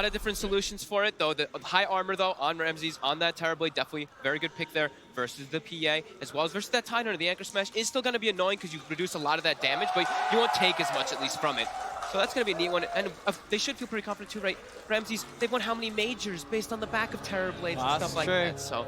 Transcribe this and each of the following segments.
lot of different solutions for it, though. The high armor, though, on Ramses, on that Terrorblade, definitely very good pick there versus the PA, as well as versus that TI9. The Anchor Smash is still going to be annoying because you reduce a lot of that damage, but you won't take as much, at least, from it. So that's going to be a neat one. And they should feel pretty confident, too, right? Ramses, they've won how many majors based on the back of Terrorblades and stuff like that. So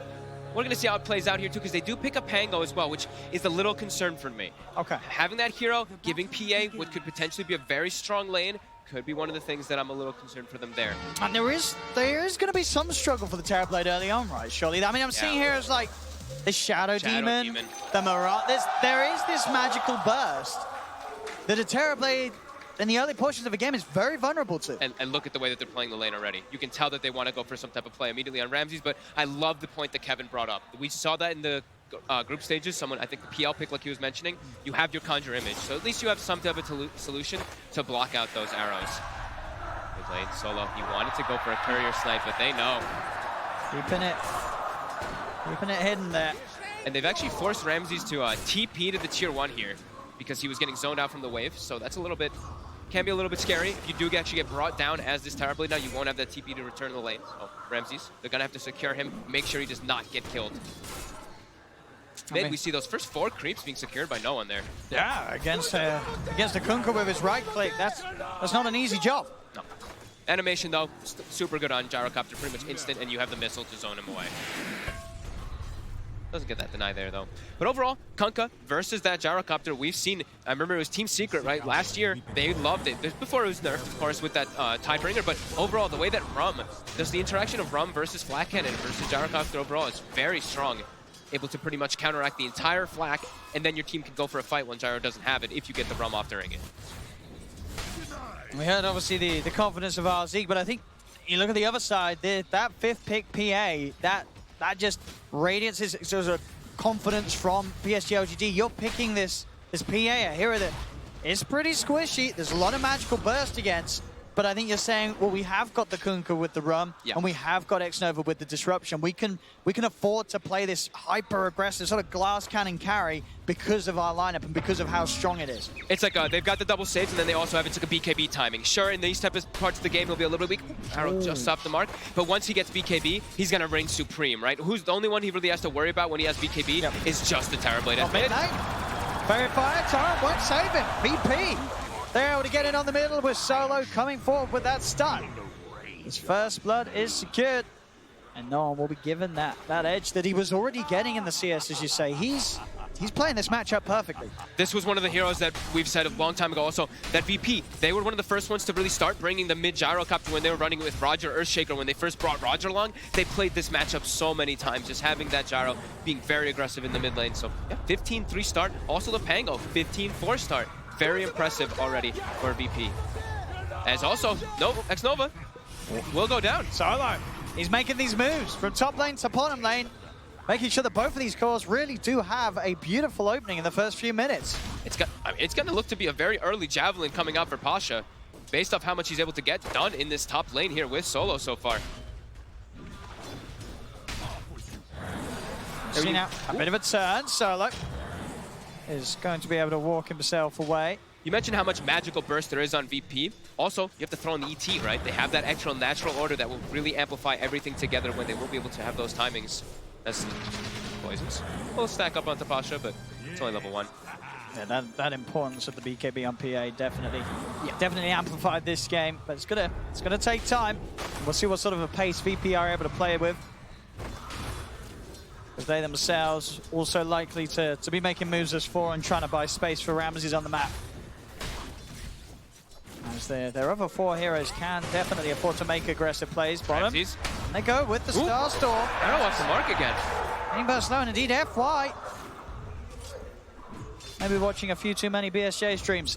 we're going to see how it plays out here, too, because they do pick up Pango as well, which is a little concern for me. Okay. Having that hero, giving PA what could potentially be a very strong lane, could be one of the things that I'm a little concerned for them there. And there is going to be some struggle for the Terrorblade early on, right, surely? I mean, I'm seeing here as like the Shadow Demon, the Mirage. There is this magical burst that a Terrorblade in the early portions of a game is very vulnerable to. And look at the way that they're playing the lane already. You can tell that they want to go for some type of play immediately on Ramses, but I love the point that Kevin brought up. We saw that in the group stages. I think the PL pick, like he was mentioning, you have your Conjure image, so at least you have some type of solution to block out those arrows. Good lane, Solo. He wanted to go for a courier snipe, but they know. Keeping it hidden there. And they've actually forced Ramses to TP to the tier 1 here because he was getting zoned out from the wave, so that's a little bit, can be a little bit scary. If you do actually get brought down as this Terrorblade now, you won't have that TP to return to the lane. So Ramses, they're gonna have to secure him, make sure he does not get killed. Mid, we see those first 4 creeps being secured by no one there. Yeah, against the Kunkka with his right click, that's not an easy job. No. Animation though, super good on Gyrocopter, pretty much instant, and you have the missile to zone him away. Doesn't get that deny there though. But overall, Kunkka versus that Gyrocopter, we've seen, I remember it was Team Secret, right? Last year, they loved it. Before it was nerfed, of course, with that Tidebringer, but overall, the way that the interaction of Rum versus Flak Cannon versus Gyrocopter overall is very strong. Able to pretty much counteract the entire flak, and then your team can go for a fight when Gyro doesn't have it if you get the Rum off during it. We heard obviously the confidence of RZ, but I think you look at the other side, that 5th pick PA, that just radiances sort of confidence from PSG LGD. You're picking this PA, a hero that is pretty squishy. There's a lot of magical burst against. But I think you're saying, well, we have got the Kunkka with the Rum, and we have got X-Nova with the Disruption. We can afford to play this hyper-aggressive sort of glass cannon carry because of our lineup and because of how strong it is. It's like they've got the double saves, and then they also have it's like a BKB timing. Sure, in these type of parts of the game, he'll be a little bit weak. Arrow just off the mark. But once he gets BKB, he's going to reign supreme, right? Who's the only one he really has to worry about when he has BKB is just the Terrorblade. Very fire time, won't save him. VP. They're able to get in on the middle with Solo coming forward with that stun. His first blood is secured, and no one will be given that edge that he was already getting in the CS, as you say. He's playing this matchup perfectly. This was one of the heroes that we've said a long time ago also, that VP, they were one of the first ones to really start bringing the mid Gyrocopter when they were running with Roger Earthshaker. When they first brought Roger along, they played this matchup so many times, just having that Gyro being very aggressive in the mid lane. So yeah, 15-3 start, also the Pango, 15-4 start. Very impressive already for VP. As also, X-Nova will go down. Solo, he's making these moves from top lane to bottom lane, making sure that both of these cores really do have a beautiful opening in the first few minutes. It's going to look to be a very early Javelin coming out for Pasha, based off how much he's able to get done in this top lane here with Solo so far. See now, a bit of a turn. Solo is going to be able to walk himself away. You mentioned how much magical burst there is on VP. Also, you have to throw in the ET, right? They have that extra natural order that will really amplify everything together when they will be able to have those timings. That's poisons. We'll stack up onto Pasha, but it's only level 1. Yeah, that importance of the BKB on PA definitely amplified this game, but it's gonna take time. We'll see what sort of a pace VP are able to play with. Because they themselves also likely to be making moves as 4 and trying to buy space for Ramses on the map. As their other 4 heroes can definitely afford to make aggressive plays. Bottom, Ramses. They go with the Star Storm. Arrow off the mark again. Aim burst low, and indeed FY. Maybe watching a few too many BSJ streams.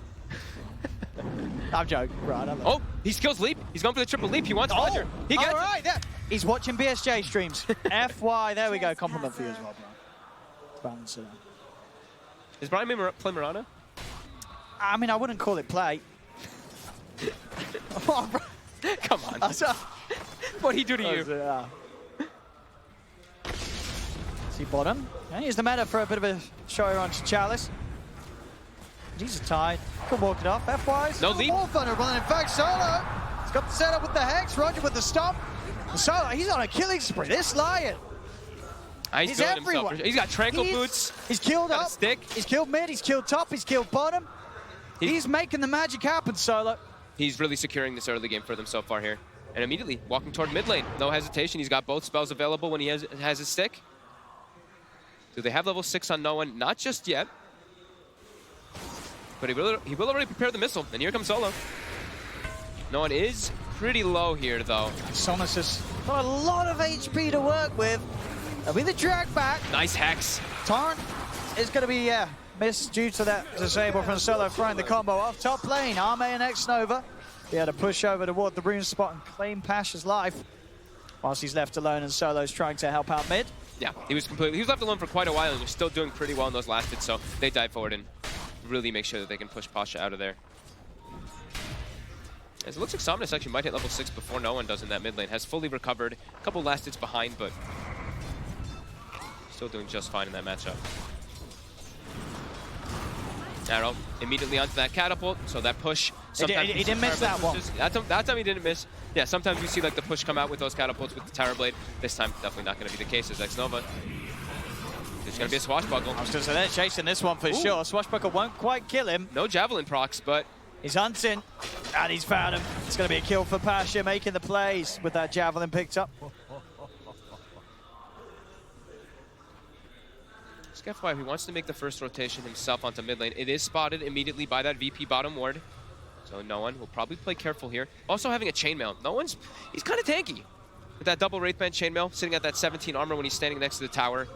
I'm joking, right? Oh, he skills leap. He's going for the triple leap. He wants Roger. He gets it. Yeah. He's watching BSJ streams. FY, there we go. Compliment for you as well, Brian. Balance it out. Is Brian play Mirana? I mean, I wouldn't call it play. Come on. What'd he do to you? See bottom. Yeah, here's the meta for a bit of a show onto Chalice. He's a tide. Could walk it off. FY's no leap. More vulnerable, and in fact, Solo got the setup with the Hex, Roger with the stomp. So he's on a killing spree. This Lion. He's building himself. He's got tranquil boots. He's killed up. Stick. He's killed mid. He's killed top. He's killed bottom. He's making the magic happen, Solo. He's really securing this early game for them so far here. And immediately walking toward mid lane. No hesitation. He's got both spells available when he has his stick. Do they have level 6 on no one? Not just yet. But he will already prepare the missile. And here comes Solo. No one is pretty low here, though. Somnus has got a lot of HP to work with. That'll be the drag back. Nice Hex. Torrent is going to be missed due to that disable from Solo, throwing the combo off top lane. Arme and X-Nova be able to push over toward the rune spot and claim Pasha's life whilst he's left alone and Solo's trying to help out mid. Yeah, he was left alone for quite a while and was still doing pretty well in those last hits, so they dive forward and really make sure that they can push Pasha out of there. As it looks like Somnus actually might hit level 6 before no one does in that mid lane. Has fully recovered. A couple last hits behind, but still doing just fine in that matchup. Arrow immediately onto that catapult, so that push. He didn't miss that one. That time he didn't miss. Yeah, sometimes we see like the push come out with those catapults with the Terror Blade. This time, definitely not going to be the case as X-Nova. There's going to be a swashbuckle. I was going to say they're chasing this one for sure. Swashbuckle won't quite kill him. No javelin procs, but he's hunting, and he's found him. It's going to be a kill for Pasha, making the plays with that javelin picked up. FYI, he wants to make the first rotation himself onto mid lane. It is spotted immediately by that VP bottom ward. So no one will probably play careful here. Also having a chainmail. He's kind of tanky. With that double Wraithband chainmail, sitting at that 17 armor when he's standing next to the tower.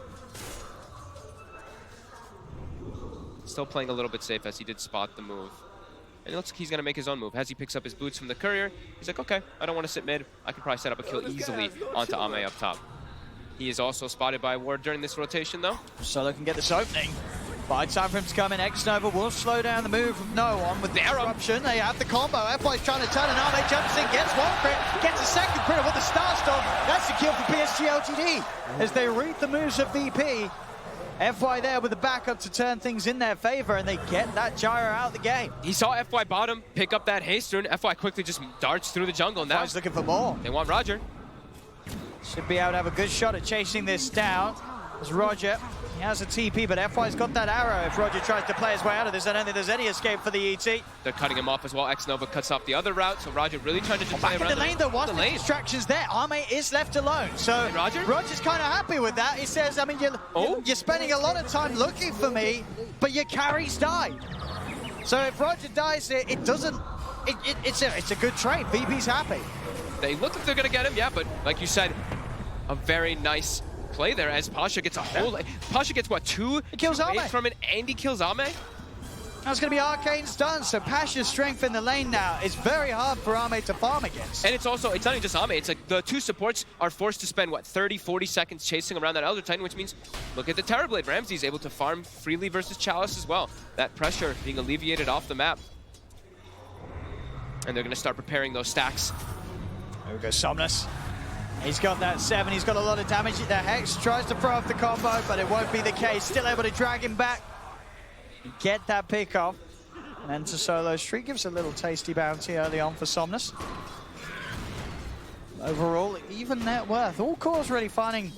Still playing a little bit safe as he did spot the move. And it looks like he's going to make his own move. As he picks up his boots from the courier, he's like, okay, I don't want to sit mid. I can probably set up a kill easily onto Ame up top. He is also spotted by a ward during this rotation, though. Solo can get this opening. By time for him to come in, X-Nova will slow down the move of no one with the disruption. They have the combo. FY's trying to turn, and Arme jumps in, gets one crit, gets a second crit with the Star Storm. That's the kill for PSG LGD. As they read the moves of VP, FY there with the backup to turn things in their favor, and they get that gyro out of the game. He saw FY bottom pick up that haste rune. FY quickly just darts through the jungle. Now FY's looking for more. They want Roger. Should be able to have a good shot at chasing this down. As Roger, he has a TP, but FY's got that arrow. If Roger tries to play his way out of this, I don't think there's any escape for the ET. They're cutting him off as well. X-Nova cuts off the other route, so Roger really trying to just play around the lane, though, once the distraction's there, Arme is left alone. So Roger's kind of happy with that. He says, I mean, you're spending a lot of time looking for me, but your carries died. So if Roger dies, it's a good trade. VP's happy. They look like they're going to get him, yeah, but like you said, a very nice play there as Pasha gets a whole... Pasha gets, what, 2 kills Ame from it, and he kills Ame? That's going to be Arcane stun, so Pasha's strength in the lane now is very hard for Ame to farm against. And it's not even just Ame, it's like the 2 supports are forced to spend, what, 30, 40 seconds chasing around that Elder Titan, which means, look at the Terrorblade. Ramsey's able to farm freely versus Chalice as well. That pressure being alleviated off the map. And they're going to start preparing those stacks. There we go, Somnus. He's got that 7, he's got a lot of damage. The Hex tries to throw off the combo, but it won't be the case. Still able to drag him back. Get that pick off. And then to Solo Street gives a little tasty bounty early on for Somnus. Overall, even net worth. All cores really finding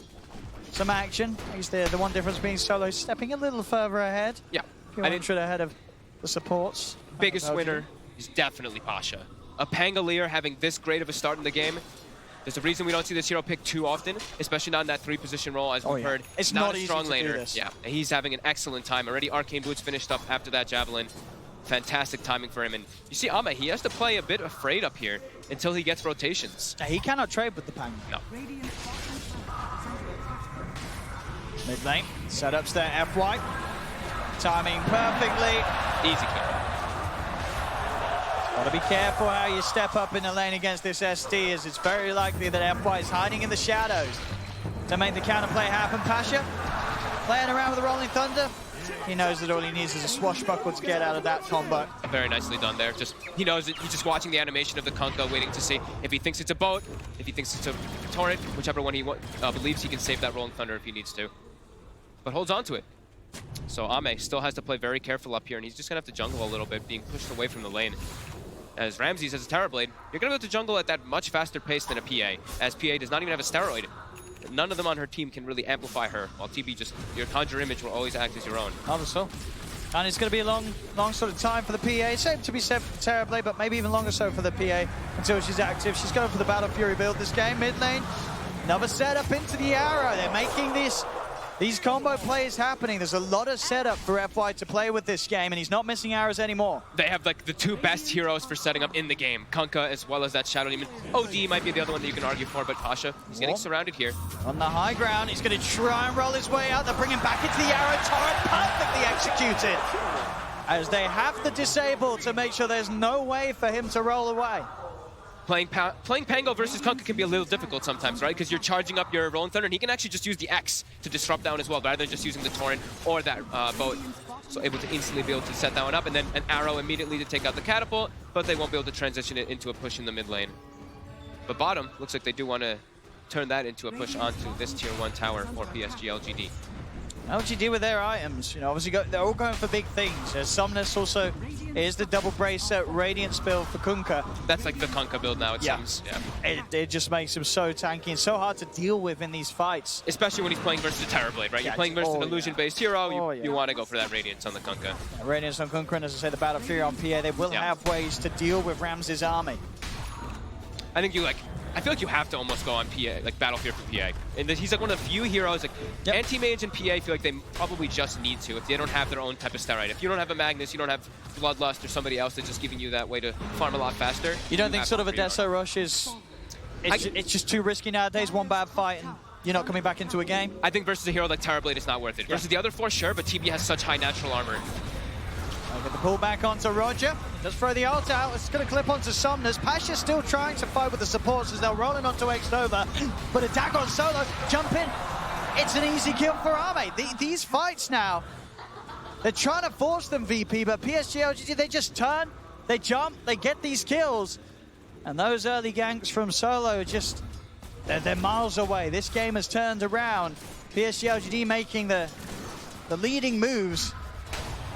some action. He's the one difference being Solo stepping a little further ahead. Yeah. I didn't ahead of the supports. Biggest winner is definitely Pasha. A Pangolier having this great of a start in the game. There's a reason we don't see this hero pick too often, especially not in that 3-position role, as we've heard. It's not a strong easy to do laner. this. Yeah, and he's having an excellent time. Already Arcane Boots finished up after that Javelin. Fantastic timing for him. And you see Ame, he has to play a bit afraid up here until he gets rotations. He cannot trade with the Pang. No. Mid lane, setups there, FY. Timing perfectly. Easy kill. Gotta be careful how you step up in the lane against this SD, as it's very likely that FY is hiding in the shadows to make the counterplay happen. Pasha playing around with the Rolling Thunder. He knows that all he needs is a swashbuckle to get out of that combo. Very nicely done there. He knows that he's just watching the animation of the Kunkka, waiting to see if he thinks it's a boat, if he thinks it's a torrent, whichever one he believes he can save that Rolling Thunder if he needs to. But holds on to it. So Ame still has to play very careful up here, and he's just gonna have to jungle a little bit, being pushed away from the lane. as Ramses has a Terrorblade, you're going to go to jungle at that much faster pace than a PA, as PA does not even have a steroid. None of them on her team can really amplify her, while TB just, your conjure image will always act as your own. Not at all. And it's going to be a long sort of time for the PA. Same to be said for Terrorblade, but maybe even longer so for the PA until she's active. She's going for the Battle Fury build this game. Mid lane, another setup into the arrow. They're making these combo plays happening. There's a lot of setup for FY to play with this game, and he's not missing arrows anymore. They have like the two best heroes for setting up in the game. Kunkka as well as that Shadow Demon. OD might be the other one that you can argue for, but Pasha, he's getting surrounded here. On the high ground, he's going to try and roll his way out. They're bringing back into the arrow turret, perfectly executed. As they have to disable to make sure there's no way for him to roll away. Playing Pango versus Kunkka can be a little difficult sometimes, right? Because you're charging up your Rolling Thunder, and he can actually just use the X to disrupt down as well, rather than just using the Torrent or that boat. So able to instantly be able to set that one up, and then an arrow immediately to take out the catapult, but they won't be able to transition it into a push in the mid lane. But bottom, looks like they do want to turn that into a push onto this tier 1 tower for PSG LGD. LGD with their items, obviously they're all going for big things. Sumnus also is the double bracer Radiance build for Kunkka. That's like the Kunkka build now, it seems. Yeah. It just makes him so tanky and so hard to deal with in these fights. Especially when he's playing versus a Terrorblade, right? You're playing versus an illusion-based hero, you want to go for that Radiance on the Kunkka. Radiance on Kunkka, and as I say, the Battle Fury on PA, they will have ways to deal with Ramses' army. I think I feel like you have to almost go on PA, like Battlefield for PA. And he's like one of the few heroes, like Anti-Mage and PA feel like they probably just need to if they don't have their own type of steroid. If you don't have a Magnus, you don't have Bloodlust or somebody else that's just giving you that way to farm a lot faster. You don't think sort of a Deso Rush is... It's just too risky nowadays, one bad fight and you're not coming back into a game? I think versus a hero like Terrorblade it's not worth it. Versus the other four, sure, but TB has such high natural armor. Get the pull back onto Roger. Just throw the ult out. It's going to clip onto Sumnus. Pasha's still trying to fight with the supports as they're rolling onto X-Nova. But attack on Solo. Jump in. It's an easy kill for Arme. These fights now, they're trying to force them, VP, but PSG LGD, they just turn, they jump, they get these kills. And those early ganks from Solo just, they're miles away. This game has turned around. PSG LGD making the leading moves.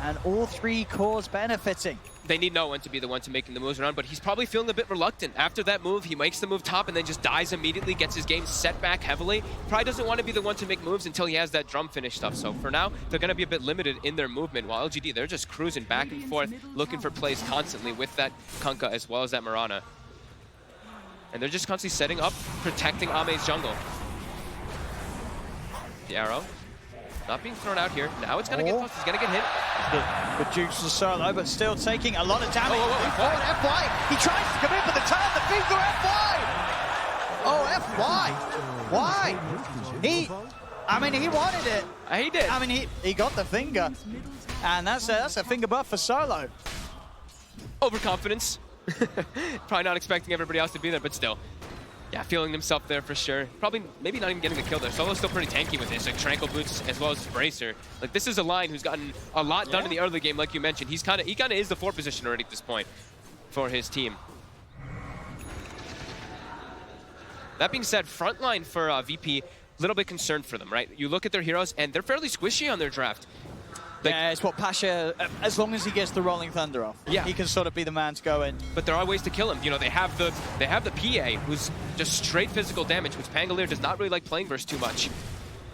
And all three cores benefiting. They need no one to be the one to making the moves around, but he's probably feeling a bit reluctant. After that move, he makes the move top and then just dies immediately, gets his game set back heavily. Probably doesn't want to be the one to make moves until he has that drum finish stuff. So for now, they're going to be a bit limited in their movement, while LGD, they're just cruising back and forth, looking for plays constantly with that Kunkka as well as that Mirana. And they're just constantly setting up, protecting Ame's jungle. The arrow. Not being thrown out here. Now it's going to get close. He's going to get hit. Good jukes to Solo, but still taking a lot of damage. FY. He tries to come in, but the turn, the finger, FY. Oh, FY. Why? He wanted it. He did. I mean, he got the finger. And that's a finger buff for Solo. Overconfidence. Probably not expecting everybody else to be there, but still. Yeah, feeling himself there for sure. Probably, maybe not even getting the kill there. Solo's still pretty tanky with this, like Tranquil Boots as well as Bracer. Like, this is a line who's gotten a lot done in the early game, like you mentioned. He kind of is the 4 position already at this point for his team. That being said, frontline for VP, a little bit concerned for them, right? You look at their heroes, and they're fairly squishy on their draft. Like, yeah, it's what Pasha, as long as he gets the Rolling Thunder off, he can sort of be the man to go in. But there are ways to kill him. You know, they have the PA, who's just straight physical damage, which Pangolier does not really like playing versus too much.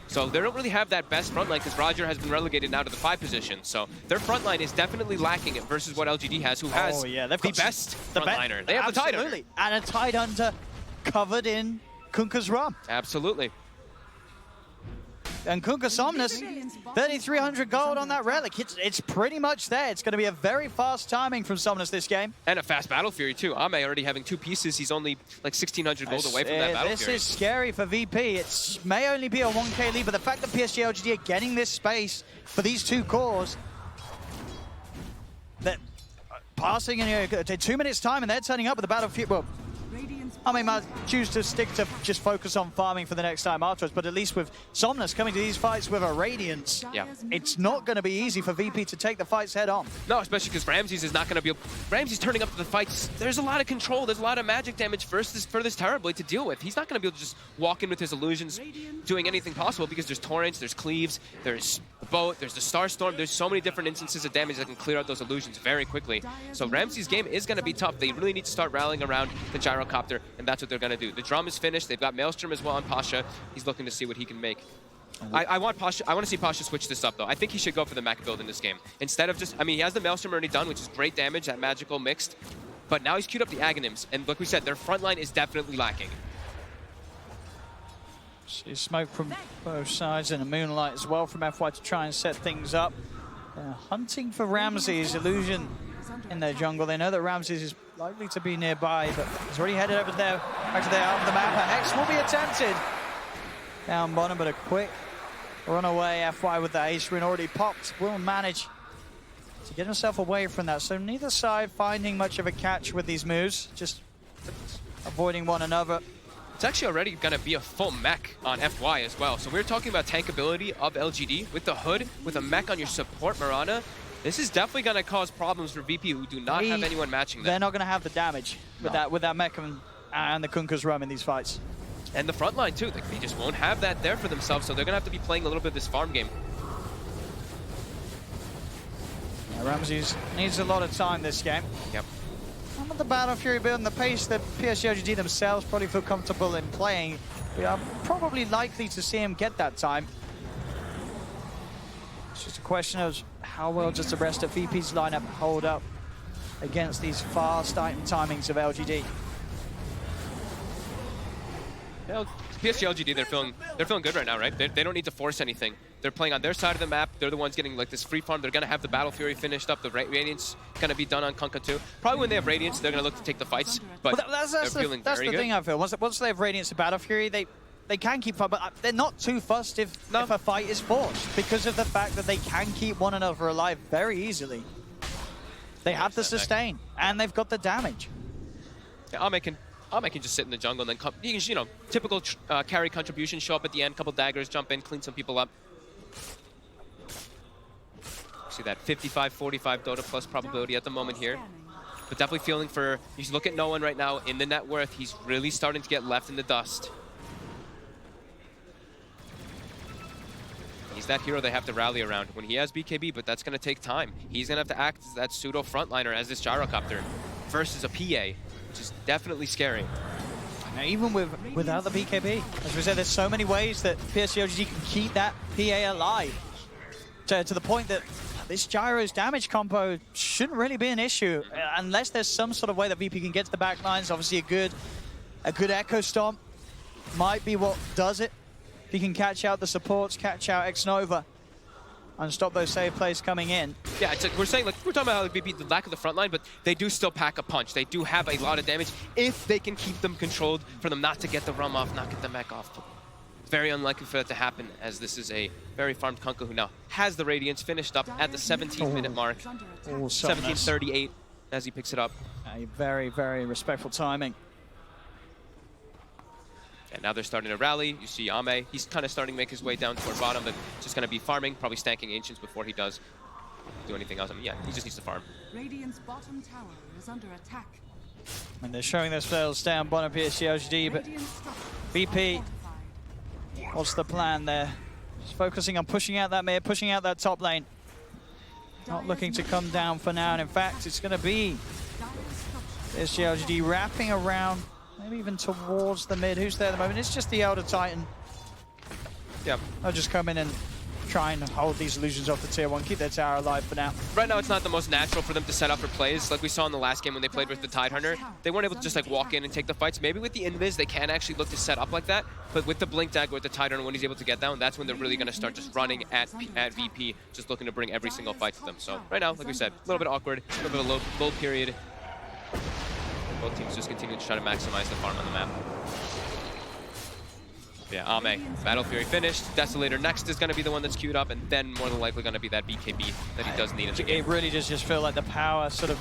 So they don't really have that best front line because Roger has been relegated now to the 5 position. So their front line is definitely lacking it versus what LGD has, who has the best frontliner. They have the Tidehunter. And a Tidehunter covered in Kunkka's ROM. Absolutely. And Kunkka Somnus, 3,300 gold on that relic. It's pretty much there. It's going to be a very fast timing from Somnus this game. And a fast Battle Fury too. Ame already having 2 pieces. He's only like 1,600 gold away from that Battle Fury. This is scary for VP. It may only be a 1k lead, but the fact that PSG LGD are getting this space for these 2 cores, that passing in 2 minutes time and they're turning up with the Battle Fury. Well, I mean, might choose to stick to just focus on farming for the next time afterwards, but at least with Somnus coming to these fights with a Radiance, Yeah. it's not going to be easy for VP to take the fights head on. No, especially because Ramses is not going to be... Ramses turning up to the fights, there's a lot of control, there's a lot of magic damage for this Terrorblade to deal with. He's not going to be able to just walk in with his illusions doing anything possible because there's Torrents, there's Cleaves, there's the Boat, there's the Starstorm, there's so many different instances of damage that can clear out those illusions very quickly. So Ramses' game is going to be tough. They really need to start rallying around the Gyrocopter, and that's what they're going to do. The drum is finished. They've got Maelstrom as well on Pasha. He's looking to see what he can make. I want to see Pasha switch this up, though. I think he should go for the mech build in this game. Instead of just... I mean, he has the Maelstrom already done, which is great damage, that magical mixed. But now he's queued up the Aghanims, and like we said, their front line is definitely lacking. See smoke from both sides and a Moonlight as well from FY to try and set things up. They're hunting for Ramses' illusion in their jungle. They know that Ramses is likely to be nearby, but he's already headed over there, back to the out of the map. A Hex will be attempted. Down bottom, but a quick run away. FY with the Ace Rune already popped. Will manage to get himself away from that. So neither side finding much of a catch with these moves, just avoiding one another. It's actually already going to be a full mech on FY as well. So we're talking about tankability of LGD with the Hood, with a mech on your support Mirana. This is definitely going to cause problems for VP, who do not have anyone matching them. They're not going to have the damage with that mech and the Kunkka's roam in these fights. And the front line too, they just won't have that there for themselves, so they're going to have to be playing a little bit of this farm game. Yeah, Ramses needs a lot of time this game. Yep. Some of the Battle Fury build and the pace that PSG LGD themselves probably feel comfortable in playing, we are probably likely to see him get that time. It's just a question of how well does the rest of VP's lineup hold up against these fast item timings of LGD. Yeah, PSG LGD, they're feeling good right now, right? They don't need to force anything. They're playing on their side of the map. They're the ones getting like this free farm. They're going to have the Battle Fury finished up. The Radiance going to be done on Kunkka too. Probably when they have Radiance, they're going to look to take the fights. But that's they're feeling that's very the good. thing I feel. Once they have Radiance and Battle Fury, they can keep fight, but they're not too fussed if a fight is forced because of the fact that they can keep one another alive very easily. They have the sustain and they've got the damage. Yeah, Ame can just sit in the jungle and then come. You know, typical carry contribution, show up at the end, couple daggers, jump in, clean some people up. See that 55-45 Dota plus probability at the moment here. But definitely feeling for, you look at no one right now in the net worth, he's really starting to get left in the dust. He's that hero they have to rally around when he has BKB, but that's going to take time. He's going to have to act as that pseudo frontliner as this Gyrocopter versus a PA, which is definitely scary. Now, even without the BKB, as we said, there's so many ways that PSG LGD can keep that PA alive. To the point that this Gyro's damage combo shouldn't really be an issue unless there's some sort of way that VP can get to the back lines. Obviously, a good Echo Stomp might be what does it. If he can catch out the supports, catch out X-Nova, and stop those save plays coming in. Yeah, it's like we're talking about how VP, the lack of the front line, but they do still pack a punch. They do have a lot of damage if they can keep them controlled, for them not to get the rum off, not get the mech off. Very unlikely for that to happen, as this is a very farmed Kunkka who now has the Radiance finished up at the 17-minute mark. 17:38 as he picks it up. A very, very respectful timing. And now they're starting to rally. You see Ame, he's kind of starting to make his way down toward bottom, but just going to be farming, probably stanking Ancients before he does do anything else. I mean, yeah, he just needs to farm. Radiant's bottom tower is under attack. And they're showing themselves down bottom PSG LGD, but VP, what's the plan there? Just focusing on pushing out that mid, pushing out that top lane. Not looking to come down for now, and in fact, it's going to be PSG LGD wrapping around, maybe even towards the mid. Who's there at the moment? It's just the Elder Titan. Yep. I'll just come in and try and hold these illusions off the tier 1, keep their tower alive for now. Right now, it's not the most natural for them to set up for plays. Like we saw in the last game when they played with the Tidehunter, they weren't able to just like walk in and take the fights. Maybe with the Invis, they can actually look to set up like that. But with the Blink Dagger, with the Tidehunter, when he's able to get down, that's when they're really going to start just running at VP, just looking to bring every single fight to them. So right now, like we said, a little bit awkward, a little bit of low period. Both teams just continue to try to maximize the farm on the map. Yeah, Ame, Battle Fury finished. Desolator next is going to be the one that's queued up, and then more than likely going to be that BKB that he does need in the game. It really does just feel like the power, sort of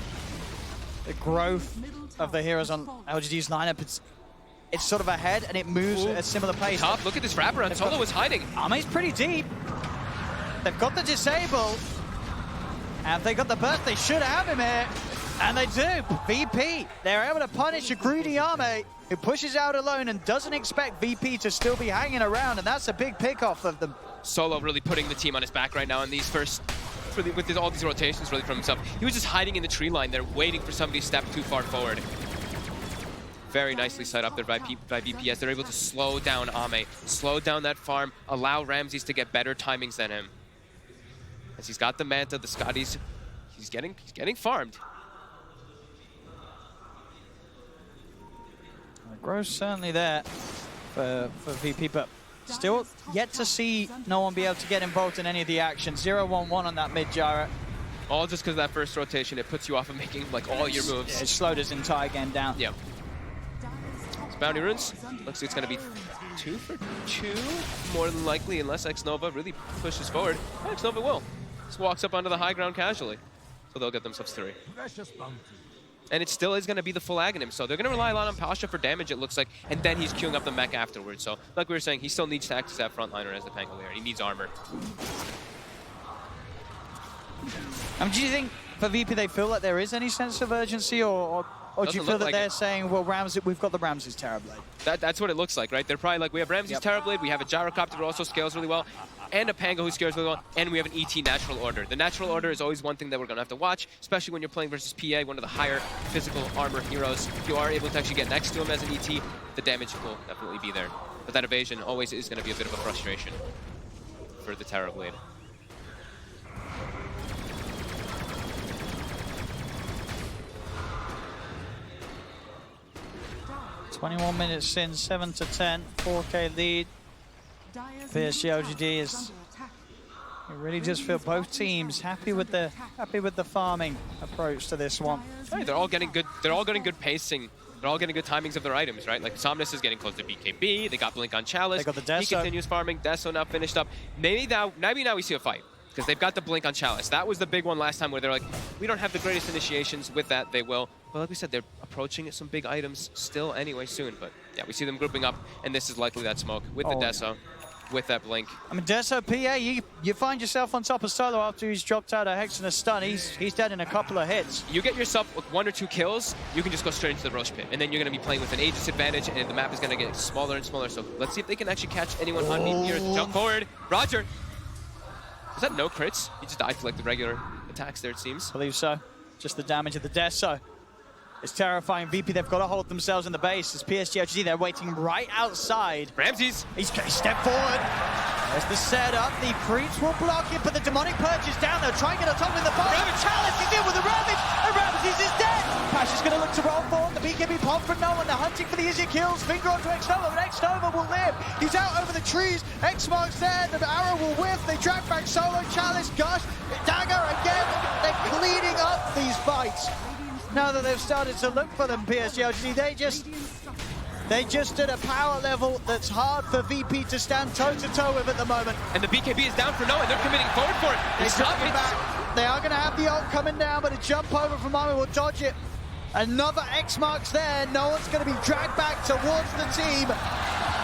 the growth of the heroes on LGD's lineup. it's sort of ahead and it moves at a similar pace. Top, look at this wraparound. Solo was hiding. Ame's pretty deep. They've got the disable. And if they got the burst, they should have him here. And they do. VP, they're able to punish a greedy Ame who pushes out alone and doesn't expect VP to still be hanging around. And that's a big pick off of them. Solo really putting the team on his back right now in these first, with all these rotations really from himself. He was just hiding in the tree line there, waiting for somebody to step too far forward. Very nicely set up there by VP as they're able to slow down Ame, slow down that farm, allow Ramses to get better timings than him. As he's got the Manta, the Scotties, he's getting farmed. Grow's certainly there for VP, but still yet to see no one be able to get involved in any of the action. 0-1-1 on that mid gyro. All just because of that first rotation, it puts you off of making like all your moves. Yeah, it slowed his entire game down. Yeah. So Bounty Runes, looks like it's going to be 2 for 2, more than likely, unless X-Nova really pushes forward. X-Nova will. Just walks up onto the high ground casually. So they'll get themselves 3. And it still is going to be the full Aghanim, so they're going to rely a lot on Pasha for damage, it looks like, and then he's queuing up the mech afterwards. So, like we were saying, he still needs to act as that frontliner as the Pangolier. He needs armor. Do you think for VP they feel like there is any sense of urgency, or do you feel that they're saying, well, Ramses, we've got the Ramses Terrorblade? That's what it looks like, right? They're probably like, we have Ramses Terrorblade, we have a Gyrocopter who also scales really well, and a Pango who scales really well, and we have an ET Natural Order. The Natural Order is always one thing that we're going to have to watch, especially when you're playing versus PA, one of the higher physical armor heroes. If you are able to actually get next to him as an ET, the damage will definitely be there. But that evasion always is going to be a bit of a frustration for the Terrorblade. 21 minutes in, 7-10, 4K lead. PSG LGD is. You really just feel both teams happy with the farming approach to this one. Right, they're all getting good. They're all getting good pacing. They're all getting good timings of their items, right? Like Somnus is getting close to BKB. They got Blink on Chalice. They got the Deso. He continues farming. Deso now finished up. Maybe now we see a fight because they've got the Blink on Chalice. That was the big one last time where they're like, we don't have the greatest initiations. With that, they will. But like we said, they're approaching some big items still anyway soon. But yeah, we see them grouping up, and this is likely that smoke with the Deso. With that Blink. I mean, Deso, PA, you find yourself on top of Solo after he's dropped out a Hex and a stun. He's dead in a couple of hits. You get yourself 1 or 2 kills, you can just go straight into the Roche Pit. And then you're going to be playing with an Aegis advantage, and the map is going to get smaller and smaller. So let's see if they can actually catch anyone underneath here. Jump forward. Roger. Is that no crits? He just died for like the regular attacks there, it seems. I believe so. Just the damage of the Deso. It's terrifying. VP, they've got to hold themselves in the base. As PSG LGD, they're waiting right outside. Ramses. He's stepped forward. There's the setup. The creeps will block it, but the demonic purge is down. They'll try and get on top in the bottom. Chalice is in with the Ravage, and Ramses is dead. Pasha's going to look to roll forward. The BKB pop from no one. They're hunting for the easier kills. Finger onto X-Nova, but X-Nova will live. He's out over the trees. X-Mark's there. The arrow will whiff. They drag back Solo. Chalice, Gush, Dagger again. They're cleaning up these fights. Now that they've started to look for them, PSG LGD, they just at a power level that's hard for VP to stand toe-to-toe with at the moment. And the BKB is down for no, and they're committing forward for it. They are going to have the ult coming down, but a jump over from Army will dodge it. Another X marks there. No one's going to be dragged back towards the team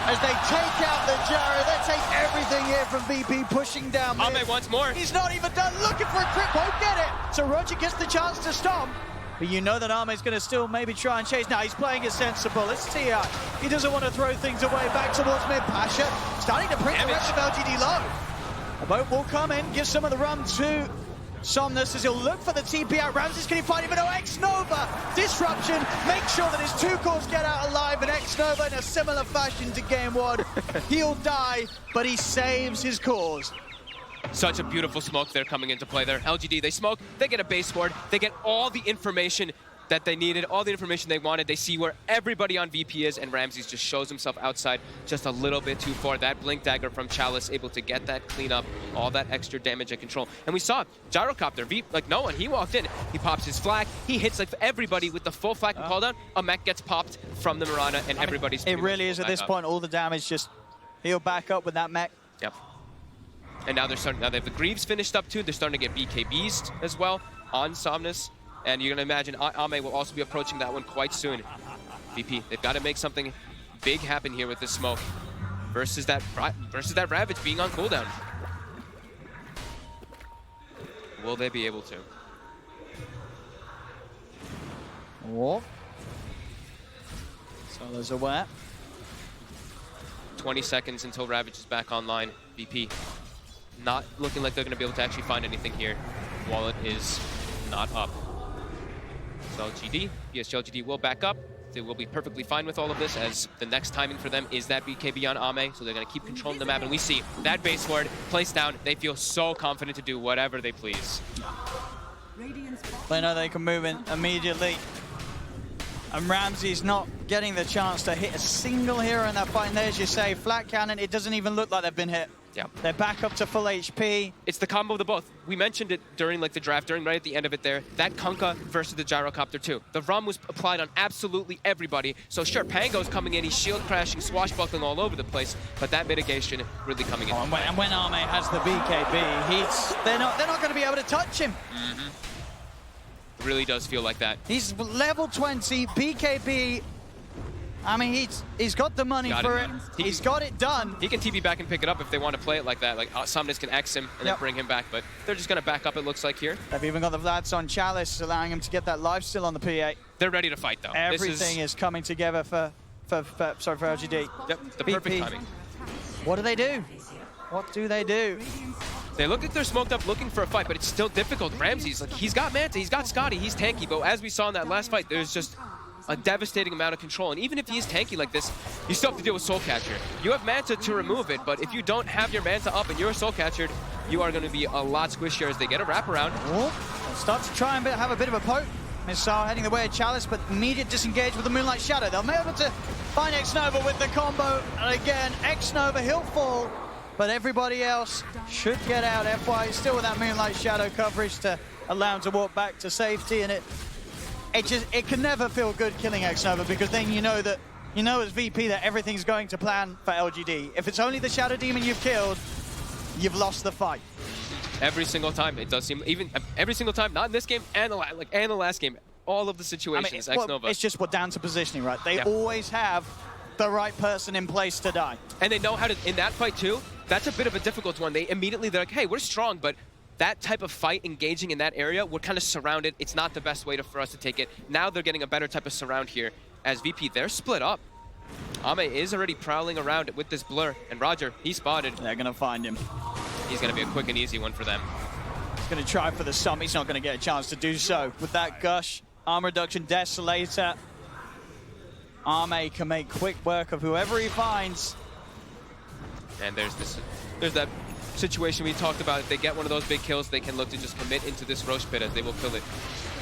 as they take out the gyro. They take everything here from VP, pushing down. Ame wants more. He's not even done. Looking for a crit, won't get it. So Roger gets the chance to stomp. But you know that Ame's going to still maybe try and chase. Now he's playing it sensible. It's TI. He doesn't want to throw things away. Back towards mid. Pasha starting to print the rest of LGD low. A boat will come in, give some of the run to Somnus as he'll look for the TP out. Ramses, can he find him? But no, X-Nova. Disruption. Make sure that his 2 cores get out alive. And X-Nova in a similar fashion to game 1. He'll die, but he saves his cores. Such a beautiful smoke there coming into play there. LGD, they smoke, they get a base board, they get all the information that they needed, all the information they wanted. They see where everybody on VP is, and Ramses just shows himself outside just a little bit too far. That Blink Dagger from Chalice able to get that clean up, all that extra damage and control. And we saw Gyrocopter, like no one, he walked in, he pops his flag, he hits like everybody with the full flag and call down. A mech gets popped from the Mirana, and everybody's... It really is at this point, all the damage just heal back up with that mech. Yep. And now they have the Greaves finished up too. They're starting to get BKBs as well on Somnus. And you're going to imagine Ame will also be approaching that one quite soon. VP, they've got to make something big happen here with this smoke versus that Ravage being on cooldown. Will they be able to? Oh. So there's a aware. 20 seconds until Ravage is back online. VP not looking like they're going to be able to actually find anything here. Wallet is not up. So LGD, PSG LGD will back up. They will be perfectly fine with all of this, as the next timing for them is that BKB on Ame, so they're going to keep controlling the map. And we see that base ward placed down. They feel so confident to do whatever they please. They know they can move in immediately. And Ramsey's not getting the chance to hit a single hero in that fight. And there's, you say, flat cannon. It doesn't even look like they've been hit. Yeah. They're back up to full HP. It's the combo of the both. We mentioned it during like the draft, right at the end of it there. That Kunkka versus the Gyrocopter too. The RUM was applied on absolutely everybody. So sure, Pango's coming in, he's shield crashing, swashbuckling all over the place, but that mitigation really coming in. Oh, and when Ame has the BKB, they're not going to be able to touch him. Really does feel like that. He's level 20, BKB. I mean, he's got the money for it. He's got it done. He can TP back and pick it up if they want to play it like that. Like Somnus can X him and then bring him back, but they're just going to back up, it looks like here. They've even got the Vlads on Chalice, allowing him to get that life steal on the PA. They're ready to fight, though. Everything is coming together for LGD. Yep, the perfect timing. What do they do? What do they do? They look like they're smoked up looking for a fight, but it's still difficult. Ramsey's like, he's got Manta, he's got Scotty, he's tanky, but as we saw in that last fight, there's just a devastating amount of control. And even if he is tanky like this, you still have to deal with Soul Catcher. You have Manta to remove it, but if you don't have your Manta up and you're Soul Catchered, you are going to be a lot squishier as they get a wraparound. Start to try and have a bit of a poke. Missile heading the way of Chalice, but immediate disengage with the Moonlight Shadow. They'll be able to find X-Nova with the combo. And again, X-Nova, he'll fall, but everybody else should get out. FY still with that Moonlight Shadow coverage to allow him to walk back to safety, and it can never feel good killing X-Nova, because then you know as VP that everything's going to plan for LGD. If it's only the Shadow Demon you've killed, you've lost the fight. Every single time, it does seem, even every single time, not in this game and the last game, all of the situations, X-Nova. It's just down to positioning, right? They always have the right person in place to die. And they know how to, in that fight too, that's a bit of a difficult one. They're like, hey, we're strong, but that type of fight engaging in that area, we're kind of surrounded. It's not the best way for us to take it. Now they're getting a better type of surround here. As VP, they're split up. Ame is already prowling around with this blur, and Roger, he's spotted. They're going to find him. He's going to be a quick and easy one for them. He's going to try for the sum. He's not going to get a chance to do so. With that Gush, Armor Reduction, Desolator, Ame can make quick work of whoever he finds. And there's that situation we talked about. If they get one of those big kills, they can look to just commit into this Roche Pit, as they will kill it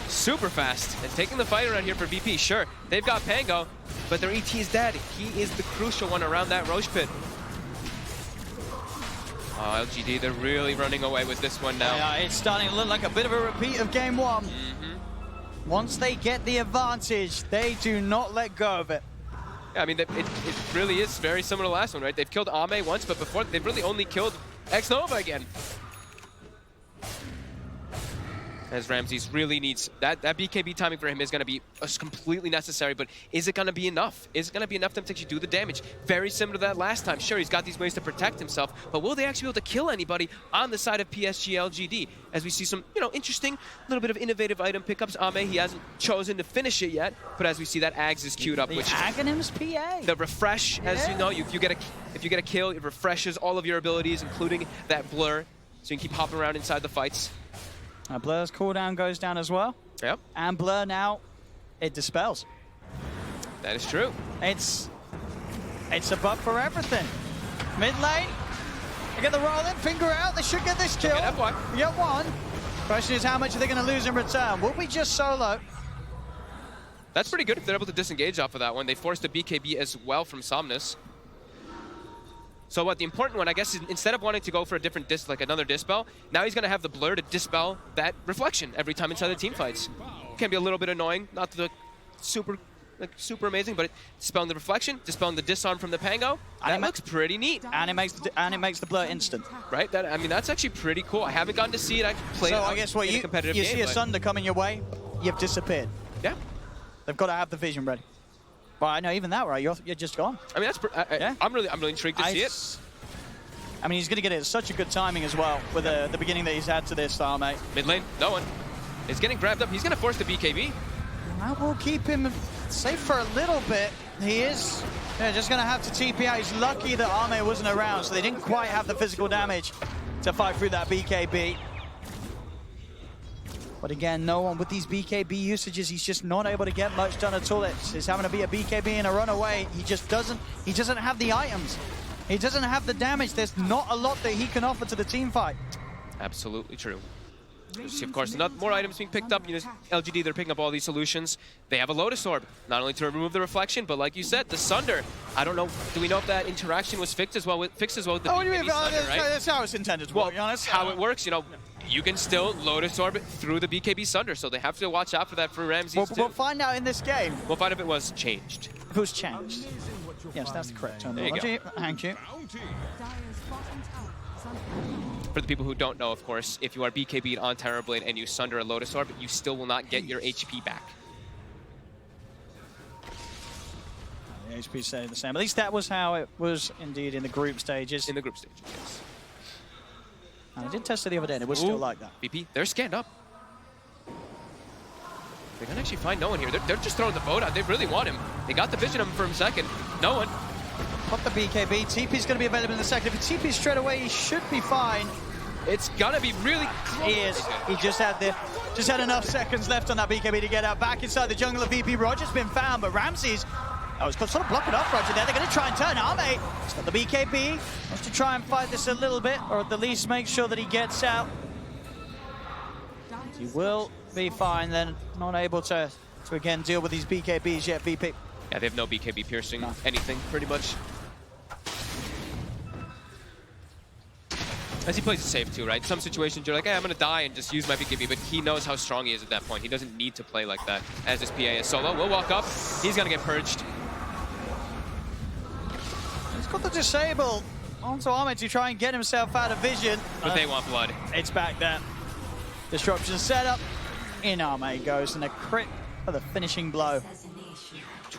super fast. And taking the fight around here for VP, sure, they've got Pango, but their ET is dead. He is the crucial one around that Roche Pit. Oh, LGD, they're really running away with this one now. Yeah, it's starting to look like a bit of a repeat of game one. Once they get the advantage, they do not let go of it. Yeah, I mean, it really is very similar to the last one, right? They've killed Ame once, but before, they've really only killed X-Nova again. As Ramses really needs, that BKB timing for him is going to be completely necessary, but is it going to be enough? Is it going to be enough for him to actually do the damage? Very similar to that last time. Sure, he's got these ways to protect himself, but will they actually be able to kill anybody on the side of PSG LGD? As we see some, interesting, little bit of innovative item pickups. Ame, he hasn't chosen to finish it yet, but as we see, that Ags is queued up. The which Aghanim's PA. The refresh, as you know, if you get a kill, it refreshes all of your abilities, including that blur, so you can keep hopping around inside the fights. Blur's cooldown goes down as well. Yep. And Blur now, it dispels. That is true. It's a buff for everything. Mid lane, they get the roll in, finger out, they should get this kill. Get one. Get one. Question is, how much are they going to lose in return? Will we just solo? That's pretty good if they're able to disengage off of that one. They forced a BKB as well from Somnus. So what the important one, I guess, is instead of wanting to go for a different another dispel, now he's going to have the blur to dispel that reflection every time inside the team fights. Can be a little bit annoying, not the super amazing, but dispelling the reflection, dispelling the disarm from the Pango, that looks pretty neat. And it makes the blur instant. Right? That's actually pretty cool. I haven't gotten to see it. I played so I guess what in a competitive game. You see a Sunder coming your way, you've disappeared. Yeah. They've got to have the vision ready. But I know even that, right? You're just gone. I mean, Yeah. I'm really intrigued to see it. I mean, he's going to get it at such a good timing as well with the beginning that he's had to this style, mate. Mid lane, no one. It's getting grabbed up. He's going to force the BKB. That will keep him safe for a little bit. He is just going to have to TP out. He's lucky that Arme wasn't around, so they didn't quite have the physical damage to fight through that BKB. But again, no one with these BKB usages, he's just not able to get much done at all. It's having to be a BKB and a runaway. He doesn't have the items. He doesn't have the damage. There's not a lot that he can offer to the team fight. Absolutely true. There's, of course, more items being picked up. You know, LGD, they're picking up all these solutions. They have a Lotus Orb, not only to remove the reflection, but like you said, the Sunder. I don't know. Do we know if that interaction was fixed as well with the BKB Sunder, right? That's how it's intended to well, be honest. How it works, you know, you can still Lotus Orb through the BKB Sunder, so they have to watch out for that for Ramses too. We'll find out in this game. We'll find if it was changed. If it was changed. Yes, that's the correct terminology. There you go. Thank you. Dire's bottom tower is under For the people who don't know, of course, if you are BKB'd on Terrorblade and you Sunder a Lotus Orb, you still will not get your HP back. The HP stayed the same. At least that was how it was indeed in the group stages. In the group stage, yes. And I did test it the other day, and it was still like that. VP, they're scanned up. They can actually find no one here. They're just throwing the boat out. They really want him. They got the vision of him for a second. No one. Pop the BKB. TP's going to be available in a second. If he TP's straight away, he should be fine. It's gonna be really close. He is. He just had enough seconds left on that BKB to get out. Back inside the jungle of VP. Roger's been found, but Ramses, was sort of blocking off Roger there. They're going to try and turn Arme. He's got the BKB. Wants to try and fight this a little bit, or at the least make sure that he gets out. He will be fine then. Not able to again deal with these BKBs yet, VP. Yeah, they have no BKB piercing anything, pretty much. As he plays it safe too, right? Some situations you're like, hey, I'm gonna die and just use my BKB, but he knows how strong he is at that point. He doesn't need to play like that. As this PA is solo, will walk up. He's gonna get purged. He's got the disable onto Arme to try and get himself out of vision. But they want blood. It's back there. Disruption setup. In Arme goes, and a crit for the finishing blow.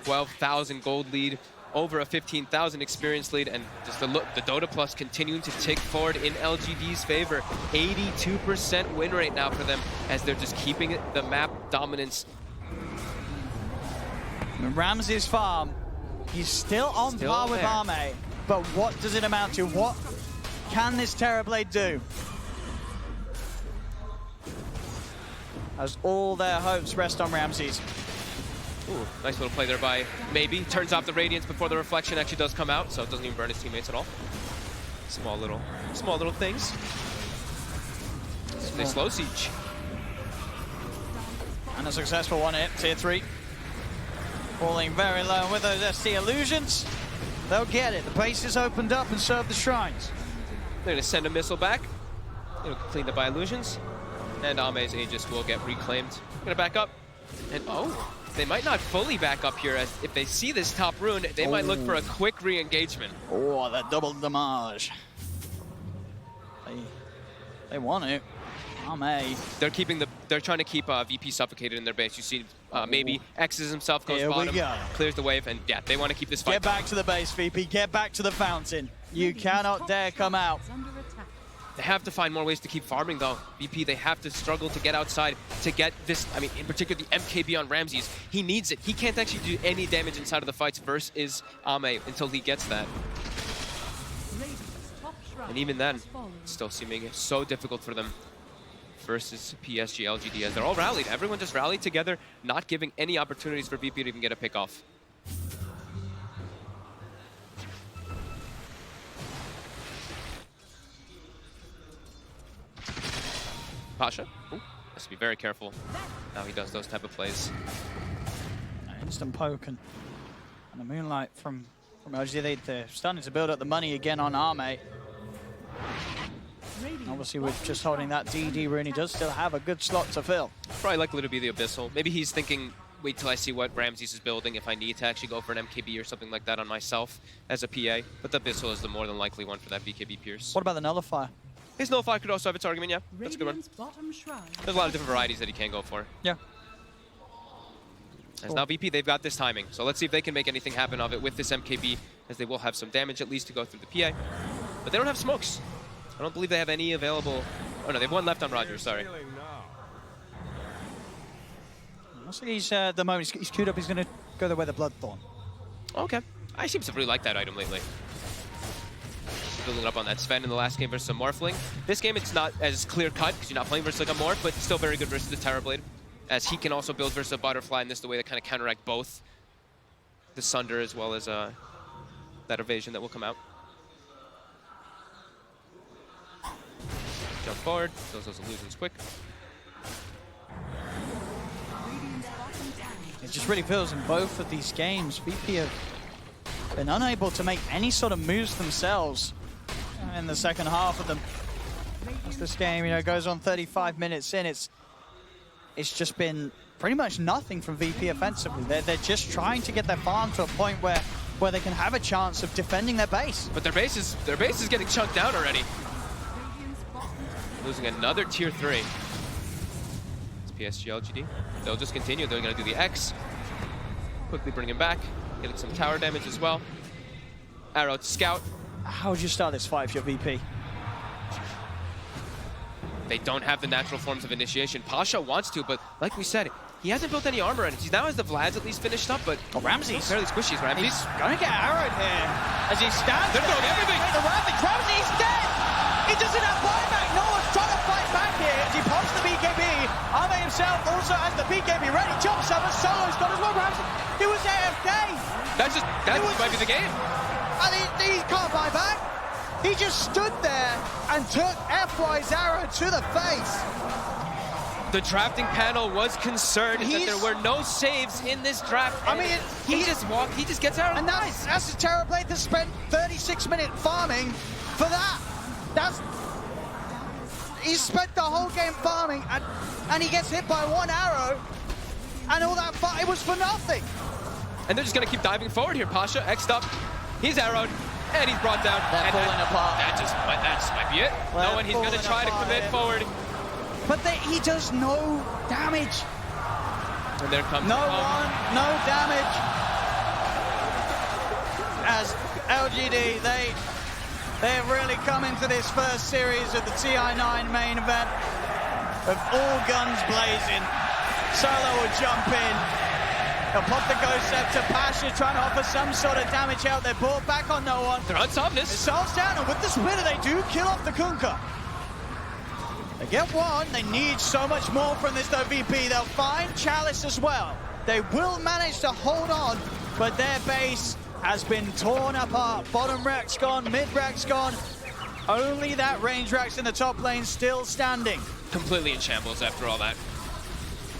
12,000 gold lead, over a 15,000 experience lead, and just the Dota Plus continuing to tick forward in LGD's favor. 82% win rate now for them, as they're just keeping the map dominance. Ramses farm, he's still on par with Arme, but what does it amount to? What can this Terrorblade do? As all their hopes rest on Ramses. Ooh, nice little play there by Maybe. Turns off the Radiance before the reflection actually does come out, so it doesn't even burn his teammates at all. Small little things. They slow siege. And a successful one hit, tier 3. Falling very low with those ST illusions. They'll get it. The base is opened up and serve the shrines. They're gonna send a missile back. It'll clean up by illusions. And Ame's Aegis will get reclaimed. Gonna back up. And they might not fully back up here, as if they see this top rune, they might look for a quick re-engagement. Oh, that double damage. They want it. Ame. They're trying to keep VP suffocated in their base. You see, maybe X's himself goes Here bottom, we go. clears the wave, and yeah, they want to keep this fight. Get back to the base, VP. Get back to the fountain. You cannot dare come out. under attack. They have to find more ways to keep farming, though. VP, they have to struggle to get outside to get this. I mean, in particular, the MKB on Ramses. He needs it. He can't actually do any damage inside of the fights versus Ame until he gets that. Radiant's top shrine And even then, has fallen. it's still seeming so difficult for them versus PSG, LGD, as they're all rallied. Everyone just rallied together, not giving any opportunities for VP to even get a pick off. Pasha, has to be very careful. Now he does those type of plays. Instant poke and the moonlight from LGD. They're starting to build up the money again on Arme. Obviously, with just holding that DD rune, he does still have a good slot to fill. Probably likely to be the Abyssal. Maybe he's thinking, wait till I see what Ramses is building if I need to actually go for an MKB or something like that on myself as a PA. But the Abyssal is the more than likely one for that BKB Pierce. What about the Nullifier? His Nullifier could also have its argument, yeah. That's a good one. Radiant's bottom shrine. There's a lot of different varieties that he can go for. Yeah. As now VP, they've got this timing. So let's see if they can make anything happen of it with this MKB, as they will have some damage at least to go through the PA. But they don't have smokes. I don't believe they have any available. Oh no, they have one left on Roger, sorry. Looks like he's, the moment he's queued up, he's going to go there with the Bloodthorn. Okay. I seem to really like that item lately. Building up on that Sven in the last game versus a Morphling. This game, it's not as clear-cut because you're not playing versus like a Morph, but still very good versus the Terrorblade, as he can also build versus a Butterfly, and this is the way to kind of counteract both the Sunder as well as that evasion that will come out. Jump forward, kills those illusions quick. It just really feels in both of these games, VP have been unable to make any sort of moves themselves in the second half of them. As this game, you know, goes on 35 minutes in, it's just been pretty much nothing from VP offensively. They're just trying to get their farm to a point where they can have a chance of defending their base. But their base is getting chunked down already. Losing another tier 3. It's PSG LGD. They'll just continue. They're going to do the X. Quickly bring him back. Getting some tower damage as well. Arrow to scout. How would you start this fight if you're VP? They don't have the natural forms of initiation. Pasha wants to, but like we said, he hasn't built any armor, and he now has the Vlads at least finished up, but Ramsey's fairly squishy. Ramsey's going to get arrowed here as he stands. They're throwing everything. Ramsey's dead. He doesn't have buyback. No one's trying to fight back here as he pops the BKB. Ame himself also has the BKB ready. Jumps up, and Solo's got as well. Ramsey, he was AFK. That might be the game. And he can't buy back. He just stood there and took FY's arrow to the face. The drafting panel was concerned that there were no saves in this draft. I mean, he just gets out. And that's a Terrorblade that spent 36 minutes farming for that. He spent the whole game farming, and he gets hit by one arrow, and all that fight, it was for nothing. And they're just gonna keep diving forward here. Pasha X'd up, he's arrowed, and he's brought down. They're falling apart. That just might be it. No one, he's gonna try to commit forward. But he does no damage. And there comes no damage. As LGD, they've really come into this first series of the TI9 main event with all guns blazing. Solo will jump in. He'll pop the Ghost Scepter. Pasha trying to offer some sort of damage out. They're brought back on no one. They're on Somnus. It solves down, and with the Splitter, they do kill off the Kunkka. They get one. They need so much more from this, though, VP. They'll find Chalice as well. They will manage to hold on, but their base has been torn apart. Bottom rack's gone, mid rack's gone. Only that range rack's in the top lane still standing. Completely in shambles after all that.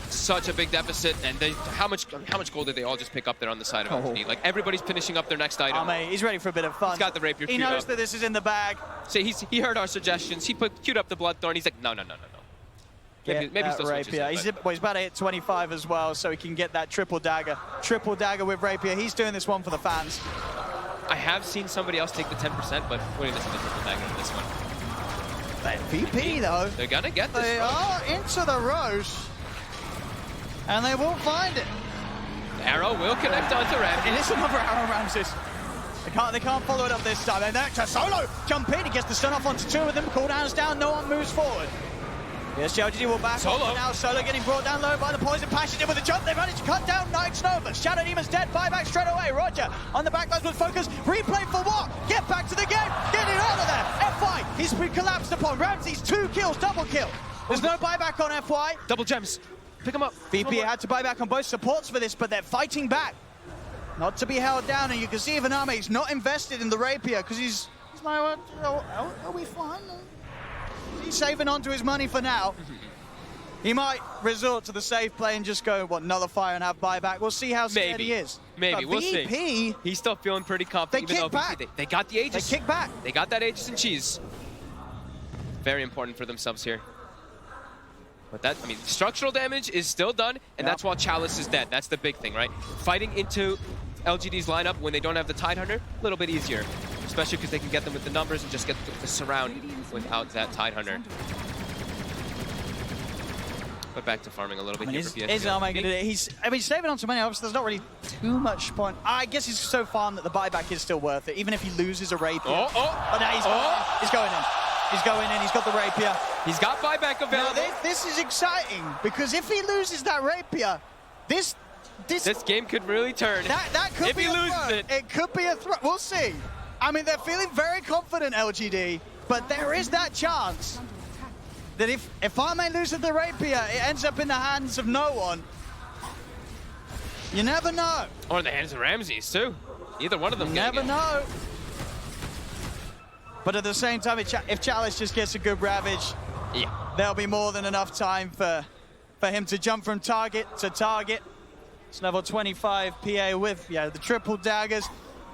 Such a big deficit, and how much gold did they all just pick up there on the side of LGD? Like, everybody's finishing up their next item. Mate, he's ready for a bit of fun. He's got the rapier He queued knows up. that this is in the bag. So he heard our suggestions. He queued up the Bloodthorn. He's like, no. Maybe he still switches rapier. it, He's about to hit 25 as well, so he can get that triple dagger. Triple dagger with rapier. He's doing this one for the fans. I have seen somebody else take the 10%, but what do you listen to the triple dagger in this one? But VP, though. They're gonna get this. They are into the Roche. And they will find it. Arrow will connect onto Ramsey. It is another arrow, Ramses. They can't follow it up this time. And then Solo jump in. He gets the stun off onto two of them. Cooldown's down. No one moves forward. Yes, LGD will back Solo. off. Now Solo getting brought down low by the poison. Passion in with a jump. They managed to cut down Night's Nova. Shadow Demon's dead. Buyback straight away. Roger on the backlines with focus. Replay for what? Get back to the game. Get it out of there. FY. He's been collapsed upon. Ramsey's 2 kills. Double kill. There's no buyback on FY. Double gems. Pick him up. VP had to buy back on both supports for this, but they're fighting back. Not to be held down, and you can see even Ame's not invested in the rapier because he's like, are we fine? He's saving onto his money for now. He might resort to the safe play and just go, nullifier and have buyback. We'll see how scared he is. Maybe, but we'll VP, see. He's still feeling pretty confident. They kick back. They got the Aegis. They kick back. They got that Aegis and cheese. Very important for themselves here. But that, I mean, structural damage is still done, and that's while Chalice is dead. That's the big thing, right? Fighting into LGD's lineup when they don't have the Tidehunter, a little bit easier. Especially because they can get them with the numbers and just get the surround without that Tidehunter. But back to farming a little bit here for PSG. Is Almay going to do it? I mean, saving on some money, obviously, there's not really too much point. I guess he's so farmed that the buyback is still worth it, even if he loses a rapier. Oh, no, he's going in. He's going in. He's got the rapier. He's got buyback available. Now, this is exciting, because if he loses that rapier, this game could really turn. That could be if he loses throw. It could be a throw. We'll see. I mean, they're feeling very confident, LGD, but there is that chance that if Almay loses the rapier, it ends up in the hands of no one. You never know. Or in the hands of Ramses, too. Either one of them. You never know. But at the same time, if Chalice just gets a good ravage, yeah, there'll be more than enough time for him to jump from target to target. It's level 25 PA with the triple daggers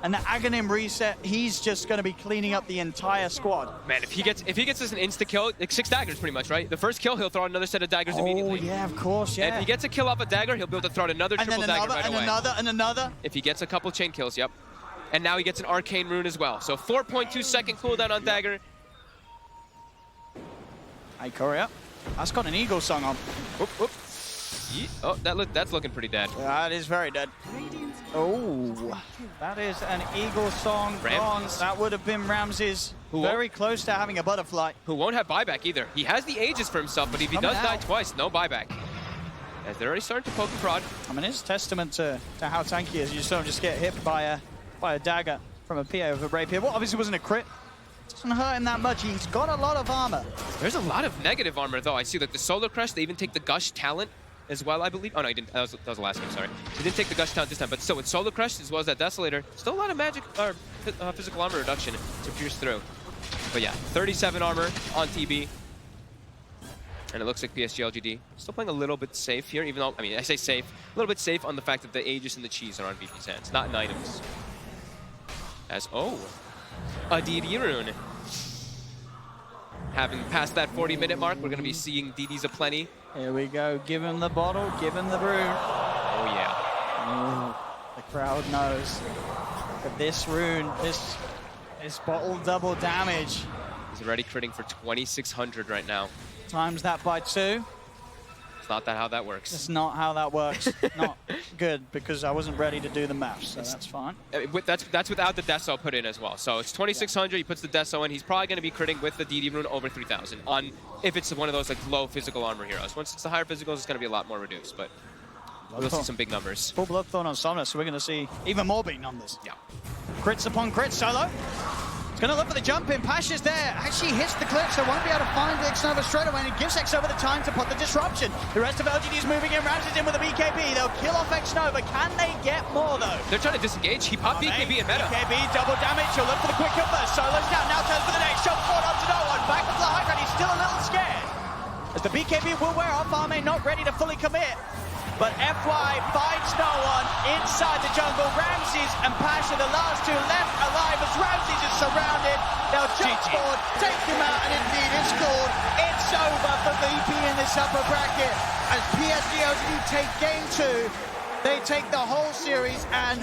and the Aghanim reset. He's just going to be cleaning up the entire squad. Man, if he gets this an insta kill, like 6 daggers pretty much, right? The first kill, he'll throw out another set of daggers immediately. Oh yeah, of course, yeah. And if he gets a kill off a dagger, he'll be able to throw out another triple dagger right away. And another. If he gets a couple chain kills, yep. And now he gets an arcane rune as well. So 4.2 second cooldown on dagger. Hey, Korea. That's got an eagle song on. Whoop, whoop. Oh, that's looking pretty dead. That is very dead. Oh, that is an eagle song on. That would have been Ramses. Very close to having a butterfly. Who won't have buyback either. He has the Aegis for himself, but if he does die twice, no buyback. As they're already starting to poke and prod. I mean, it's testament to how tanky he is. You saw him just get hit by a dagger from a PA with a rapier. Well, obviously wasn't a crit. Doesn't hurt him that much. He's got a lot of armor. There's a lot of negative armor, though. I see like the Solar Crest. They even take the Gush talent as well, I believe. Oh, no, he didn't. That was the last game, sorry. He didn't take the Gush talent this time, but still, with Solar Crest as well as that Desolator, still a lot of magic or physical armor reduction to pierce through. But yeah, 37 armor on TB. And it looks like PSG LGD still playing a little bit safe here, even though, I mean, I say safe, a little bit safe on the fact that the Aegis and the Cheese are on VP's hands, not in items. As, a DD rune. Having passed that 40-minute mark, we're going to be seeing DDs aplenty. Here we go. Give him the bottle. Give him the rune. Oh, yeah. Oh, the crowd knows that this rune, this bottle double damage. He's already critting for 2,600 right now. Times that by 2. It's not how that works. It's not how that works. Not good, because I wasn't ready to do the math, so that's fine. That's without the Deso put in as well. So it's 2,600. He puts the Deso in. He's probably going to be critting with the DD rune over 3,000 on if it's one of those like low physical armor heroes. Once it's the higher physicals, it's going to be a lot more reduced, but we'll see some big numbers. Full Bloodthorn on Somnus, so we're going to see even more big numbers. Yeah. Crits upon crits, Solo. He's going to look for the jump in. Pasha's there. Actually hits the clip, so won't be able to find Xnova straight away, and it gives Xnova the time to put the disruption. The rest of LGD's moving in. Ramses in with a BKB. They'll kill off Xnova. Can they get more, though? They're trying to disengage. He popped BKB in meta. BKB, double damage. He'll look for the quick kill first. Solo's down. Now turns for the next. Jump forward onto no one. Back with the Hydra. He's still a little scared. As the BKB will wear off, Almay not ready to fully commit. But FY finds no one inside the jungle. Ramses and Pasha, the last two left alive as Ramses is surrounded. They'll jump forward, take him out, and indeed it's called. It's over for VP in this upper bracket. As PSG LGD take game 2, they take the whole series, and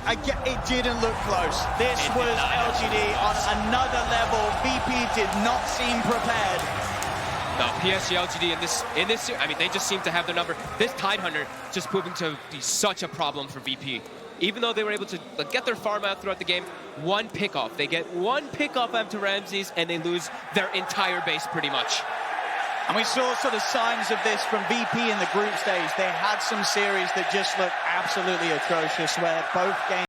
again, it didn't look close. This was LGD on another level. VP did not seem prepared. No, PSG LGD in this, I mean, they just seem to have their number. This Tidehunter just proving to be such a problem for VP. Even though they were able to get their farm out throughout the game, one pickoff. They get one pickoff after Ramses, and they lose their entire base pretty much. And we saw sort of signs of this from VP in the group stage. They had some series that just looked absolutely atrocious, where both games